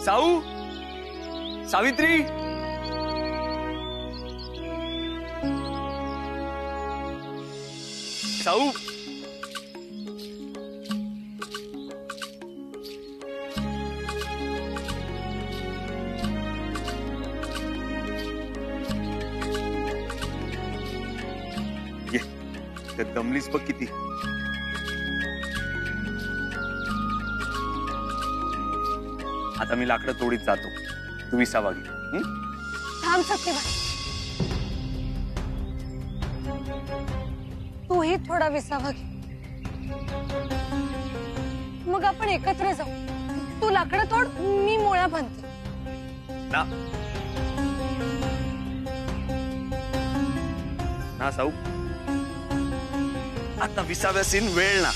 साऊ, सावित्री, साऊ, ये दमलीस बघ किती. आता मी लाकडं तोडीत जातो, तू विसावा घे. थांब सत्यवान, तूही थोडा विसावा घे, मग आपण एकत्र जाऊ. तू लाकडं तोड, मी मोळा बांधते. ना ना साऊ, आता विसाव्यासीन वेळ ना.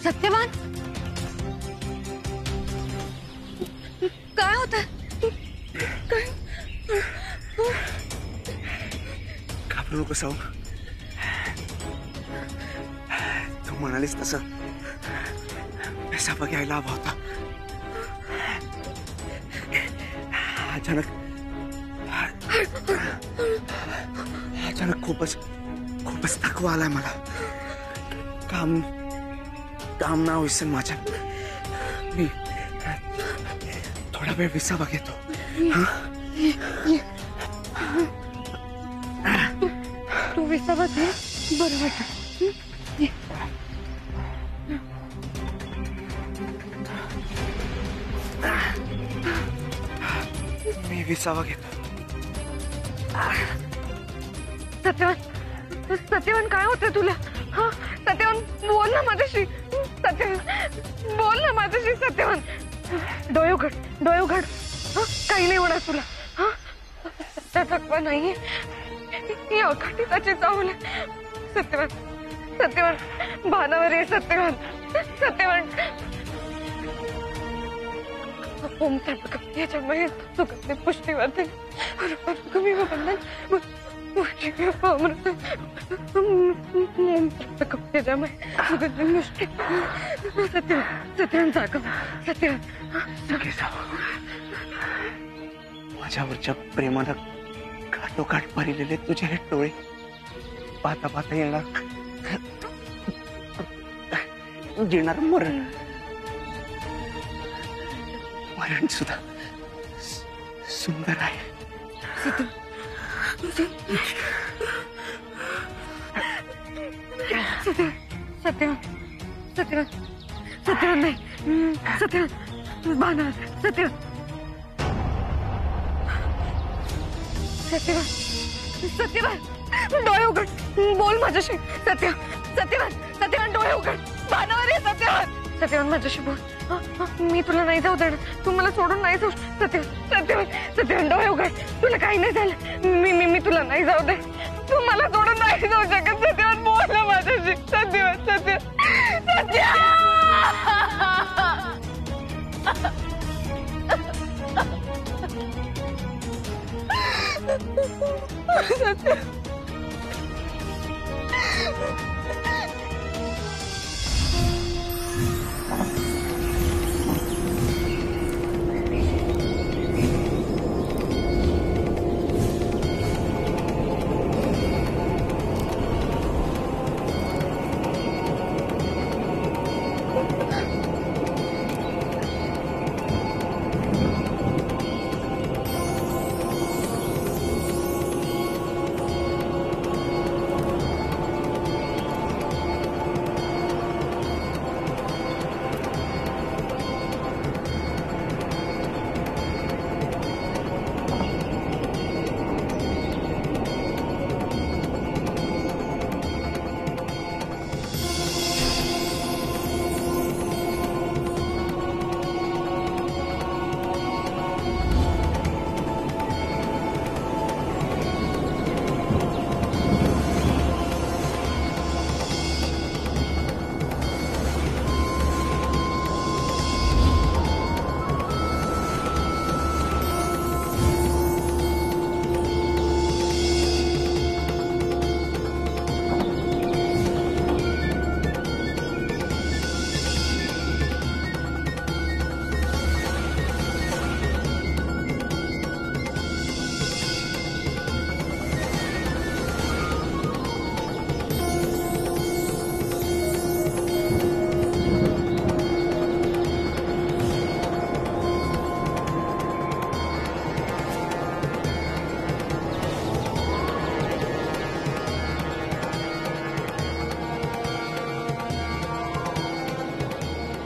सत्यवान, काय होत? घाबरू नको साऊ, तू म्हणालीस तसं पैसा घ्यायला हवा होता. अचानक खूपच थकवा आलाय मला. काम ना होईसन माझ्या. मी थोडा वेळ विसावा घेतो. तू विसावा घे, बरं वाटतं. मी विसावा घेतो. सत्यवान, काय होतंय तुला? हा सत्यवान, बोल ना माझ्याशी. सत्यवान, बोल ना माझ्याशी. सत्यवान, डोळे उघड. काही नाही होणार तुला. हा थकवा नाहीये, ही अघाटीताची चावल. सत्यवान, भानावर ये. सत्यवान, ओम त्र्यंबकम यजामहे सुगंधिं पुष्टिवर्धनम् उर्वारुकमिव बन्धनान् मुञ्जीवयेत् ओम त्र्यंबकम यजामहे सुगंधिं पुष्टिवर्धनम्. सत्यवान जाग. सत्यवान, माझ्यावरच्या प्रेमानं काठोकाठ भरलेले तुझे हे डोळे पाहता येणार येणार मरण सुद्धा सुंदर आहे. सत्यवान नाही. सत्यवान, बाणा. सत्यवान, सत्यवान डोळे उघड, बोल माझ्याशी. सत्यवान, सत्यवान डोळे उघड, भानावर ये सत्यवान. सत्यवान माझ्याशी बोल. मी तुला नाही जाऊ देणार, तू मला सोडून नाही जाऊ. सत्यवान डोळे उघड, तुला काही नाही झालं. मी तुला नाही जाऊ दे, तू मला सोडून नाही जाऊ शकत. सत्यवान बोल ना माझ्याशी. सत्यवान.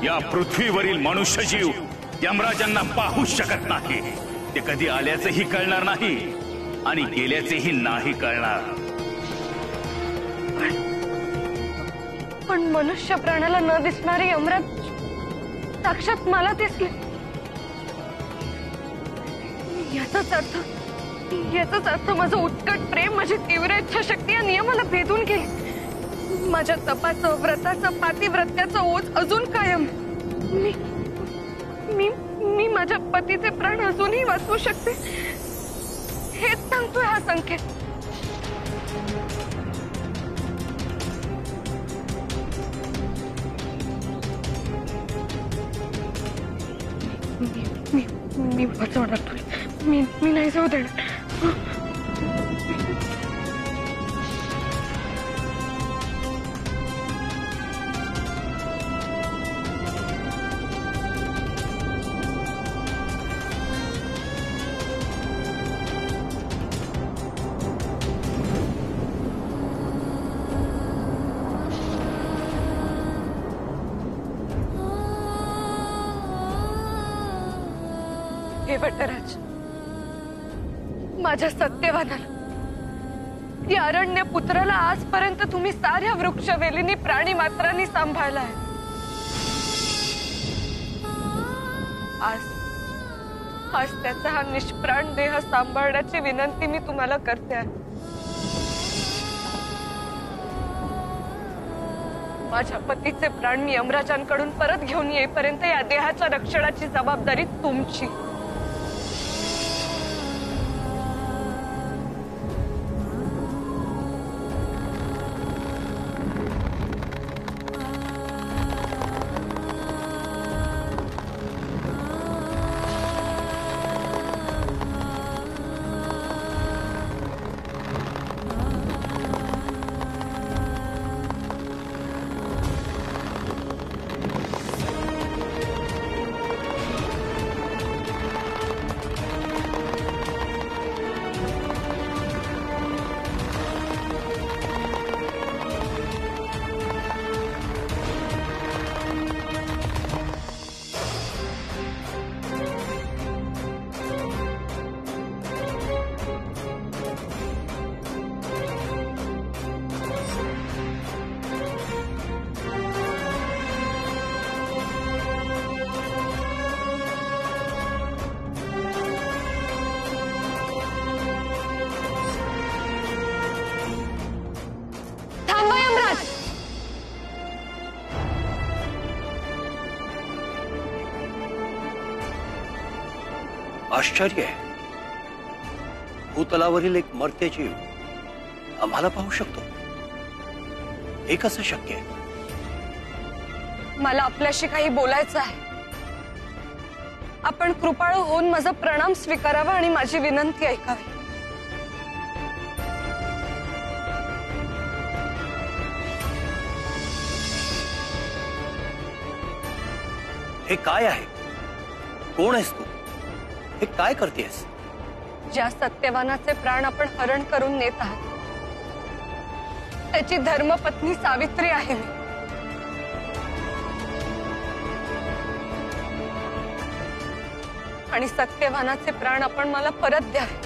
या पृथ्वीवरील मनुष्यजीव यमराजांना पाहू शकत नाही. ते कधी आल्याचेही कळणार नाही आणि गेल्याचेही नाही कळणार. पण मनुष्य प्राण्याला न दिसणारे यमराज साक्षात मला दिसले. याचाच अर्थ माझं उत्कट प्रेम, माझी तीव्र इच्छाशक्ती या नियमाला भेदून गेली. माझ्या तपाचं, व्रताचं, पातिव्रत्याचं ओझ अजून कायम. मी माझ्या पतीचे प्राण अजूनही वाचवू शकते, हेच सांगतोय हा संकेत. मी वाचवणार तुला, मी नाही जाऊ देणार. हे वटराज, माझ्या सत्यवानाला, या अरण्य पुत्राला आजपर्यंत तुम्ही साऱ्या वृक्षवेलींनी, प्राणी मात्रांनी सांभाळला आहे. आज त्याचा हा निष्प्राण देह सांभाळण्याची विनंती मी तुम्हाला करते आहे. माझ्या पतीचे प्राण मी यमराजांकडून परत घेऊन येईपर्यंत या देहाच्या रक्षणाची जबाबदारी तुमची. आश्चर्य आहे, भूतलावरील एक मर्त्य जीव आम्हाला पाहू शकतो, हे कसं शक्य आहे? मला आपल्याशी काही बोलायचं आहे. आपण कृपाळू होऊन माझा प्रणाम स्वीकारावा आणि माझी विनंती ऐकावी. हे काय आहे? कोण आहेस तू? हे काय करतेस? ज्या सत्यवानाचे प्राण आपण हरण करून नेत आहात त्याची धर्मपत्नी सावित्री आहे मी. आणि सत्यवानाचे प्राण आपण मला परत द्यावे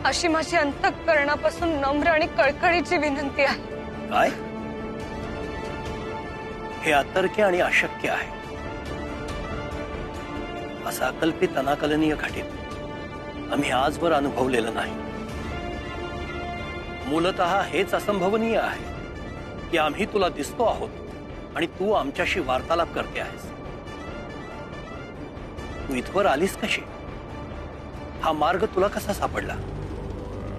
अशी माझी अंतःकरणापासून नम्र आणि कळकळीची विनंती आहे. काय? हे अतर्क्य आणि अशक्य आहे. असं अकल्पित अनाकलनीय घटित आम्ही आजवर अनुभवलेलं नाही. मूलतः हेच असंभवनीय आहे की आम्ही तुला दिसतो आहोत आणि तू आमच्याशी वार्तालाप करते आहेस. तू इथवर आलीस कशी? हा मार्ग तुला कसा सापडला?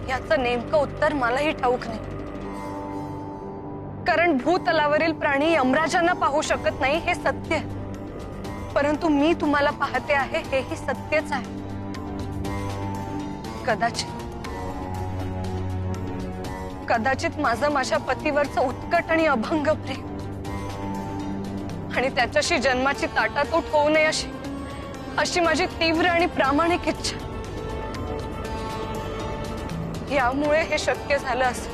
याचं नेमकं उत्तर मलाही ठाऊक नाही. कारण भूतलावरील प्राणी यमराजांना पाहू शकत नाही हे सत्य आहे. परंतु मी तुम्हाला पाहते आहे हेही सत्यच आहे. कदाचित माझं माझ्या पतीवरचं उत्कट आणि अभंग प्रेम आणि त्याच्याशी जन्माची ताटातूट होऊ नये अशी माझी तीव्र आणि प्रामाणिक इच्छा, यामुळे हे शक्य झालं असेल.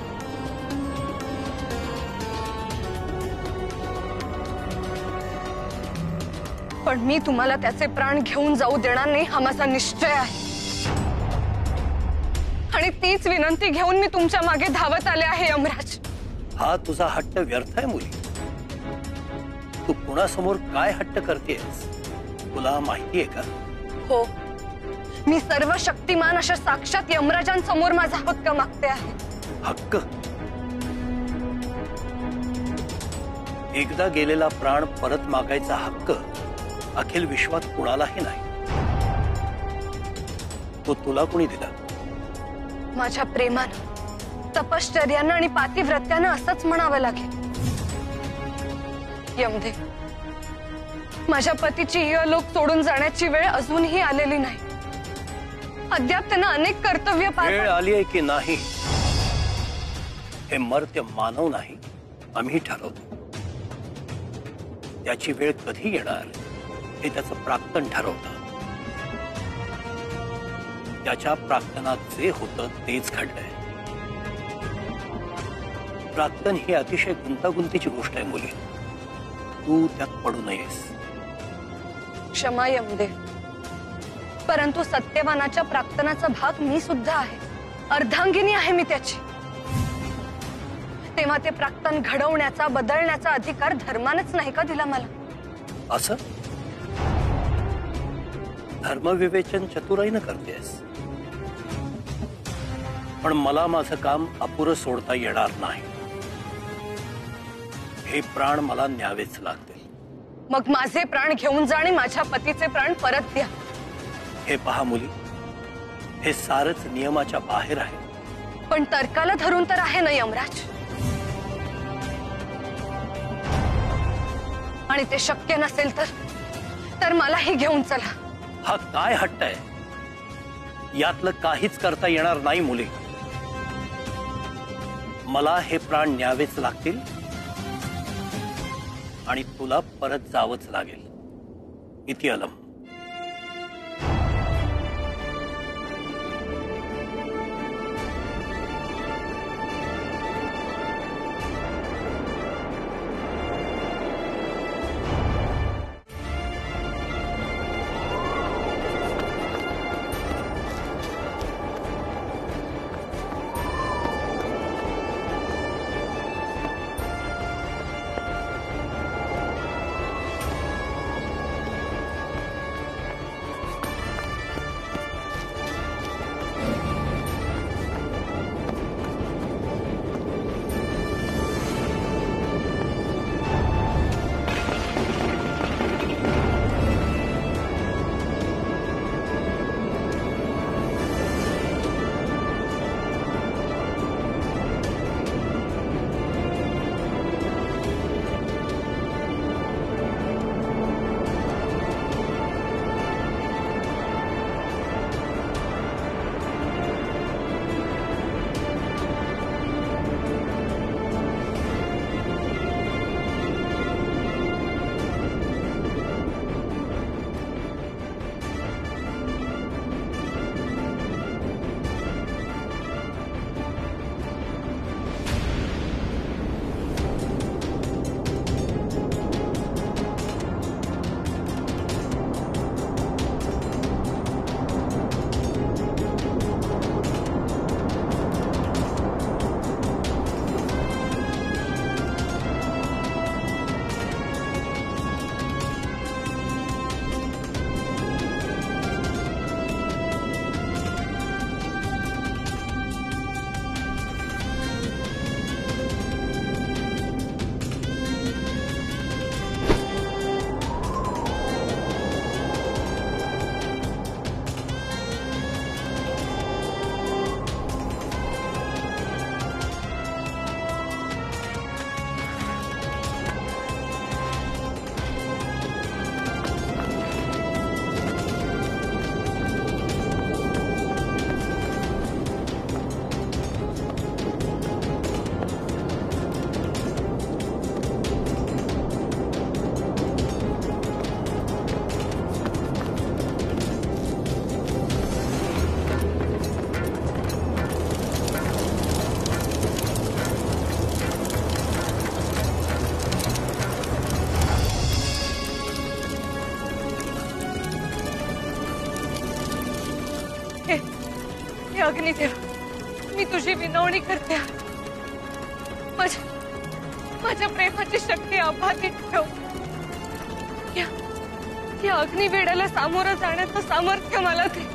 पण मी तुम्हाला त्याचे प्राण घेऊन जाऊ देणार नाही हा माझा निश्चय आहे. आणि तीच विनंती घेऊन मी तुमच्या मागे धावत आले आहे यमराज. हा तुझा हट्ट व्यर्थ आहे मुली. तू कुणासमोर काय हट्ट करतेस तुला माहिती आहे का? हो, मी सर्व शक्तिमान अशा साक्षात यमराजांसमोर माझा हक्क मागते आहे. हक्क? एकदा गेलेला प्राण परत मागायचा हक्क अखिल विश्वात कुणालाही नाही. तो तुला कोणी दिला? माझ्या प्रेमानं, तपश्चर्यानं आणि पातिव्रत्यानं असंच म्हणावं लागेल. यमदेव, माझ्या पतीची इहलोक सोडून जाण्याची वेळ अजूनही आलेली नाही. अद्याप त्यांना अनेक कर्तव्य वेळ आली आहे की नाही हे मर्त्य मानव नाही, आम्ही ठरवतो. त्याची वेळ कधी येणार हे त्याचं प्राक्तन ठरवतं. त्याच्या प्राक्तनात जे होतं तेच घडलंय. प्राक्तन ही अतिशय गुंतागुंतीची गोष्ट आहे मुली. तू त्यात पडू नयेस. क्षमा यमदेव, परंतु सत्यवानाच्या प्राक्तनाचा भाग मी सुद्धा आहे. अर्धांगिनी आहे मी त्याची. तेव्हा ते प्राक्तन घडवण्याचा बदलण्याचा अधिकार धर्मानच नाही का दिला मला? असं धर्मविवेचन चतुराईनं करतेस. पण मला माझं काम अपुरं सोडता येणार नाही. हे प्राण मला न्यावेच लागतील. मग माझे प्राण घेऊन जा आणि माझ्या पतीचे प्राण परत द्या. हे पहा मुली, हे सारच नियमाच्या बाहेर आहे. पण तर्काला धरून तर आहे ना यमराज. आणि ते शक्य नसेल तर मलाही घेऊन चला. हा काय हट्ट आहे? यातलं काहीच करता येणार नाही मुली. मला हे प्राण न्यावेच लागतील आणि तुला परत जावंच लागेल. इति अलम. हे अग्निदेव, मी तुझी विनवणी करते. माझ्या प्रेमाची शक्ती अबाधित ठेव. या अग्निवेड्याला सामोरं जाण्याचं सामर्थ्य मला दे.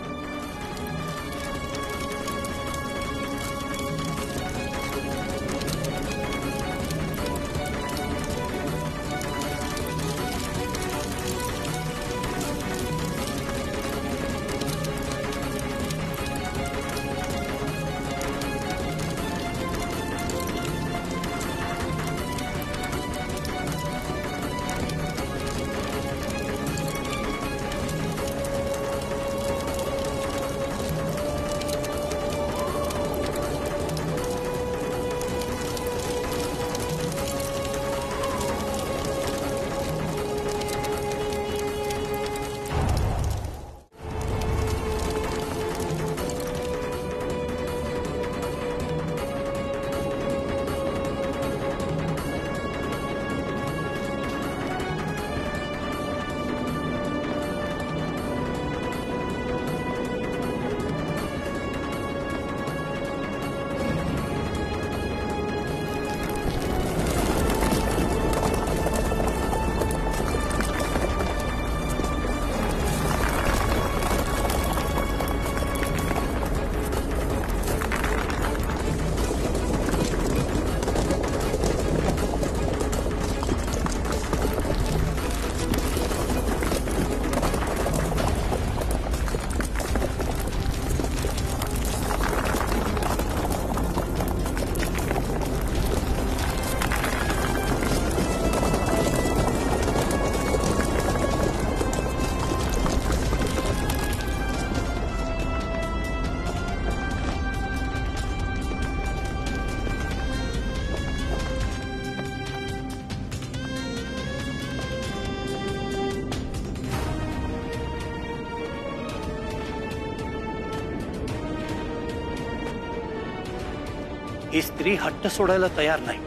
ही स्त्री हट्ट सोडायला तयार नाही.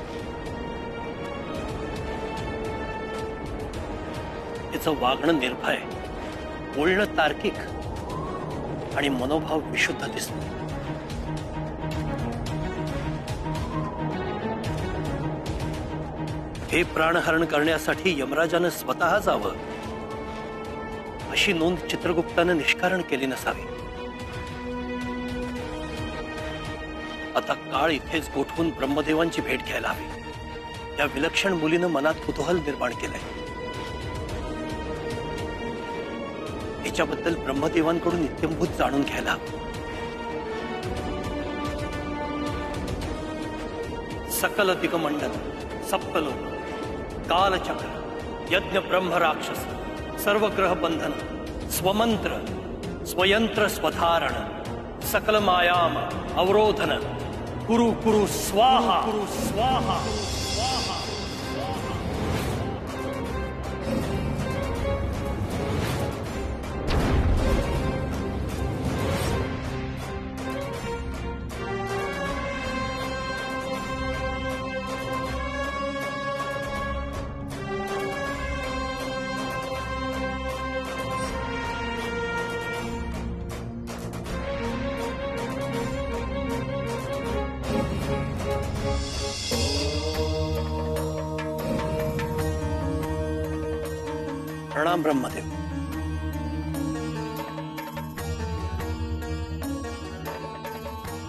तिचं वागणं निर्भय, बोलणं तार्किक आणि मनोभाव विशुद्ध दिसतो. हे प्राणहरण करण्यासाठी यमराजानं स्वतः जावं अशी नोंद चित्रगुप्तानं निष्कारण केली नसावी. आता काळ इथेच गोठवून ब्रह्मदेवांची भेट घ्यायला हवी. या विलक्षण मुलीनं मनात कुतूहल निर्माण केलंय. हिच्याबद्दल ब्रह्मदेवांकडून नित्यंभूत जाणून घ्यायला हवं. सकल दिगमंडल, सप्तलोक, कालचक्र, यज्ञ ब्रह्म राक्षस, सर्व ग्रह बंधन, स्वमंत्र, स्वयंत्र स्वधारण, सकल मायाम अवरोधन, कुरु कुरु स्वाहा, कुरु स्वाहा, स्वाहा. प्रणाम ब्रह्मदेव.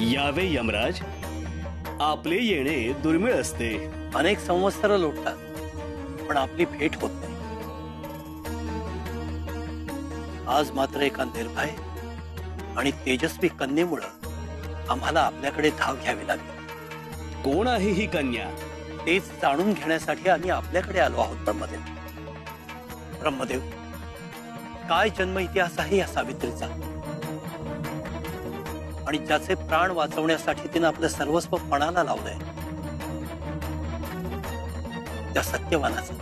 यावे यमराज. आपले येणे दुर्मिळ असते. अनेक संवत्सर लोटतात, पण आपली भेट होत नाही. आज मात्र एका निर्भय आणि तेजस्वी कन्येमुळे आम्हाला आपल्याकडे धाव घ्यावी लागली. कोण आहे ही कन्या? तेच जाणून घेण्यासाठी आम्ही आपल्याकडे आलो आहोत ब्रह्मदेव. ब्रह्मदेव, काय जन्म इतिहास आहे या सावित्रीचा, आणि ज्याचे प्राण वाचवण्यासाठी तिने आपलं सर्वस्व पणाला लावलंय, त्या सत्यवानाचं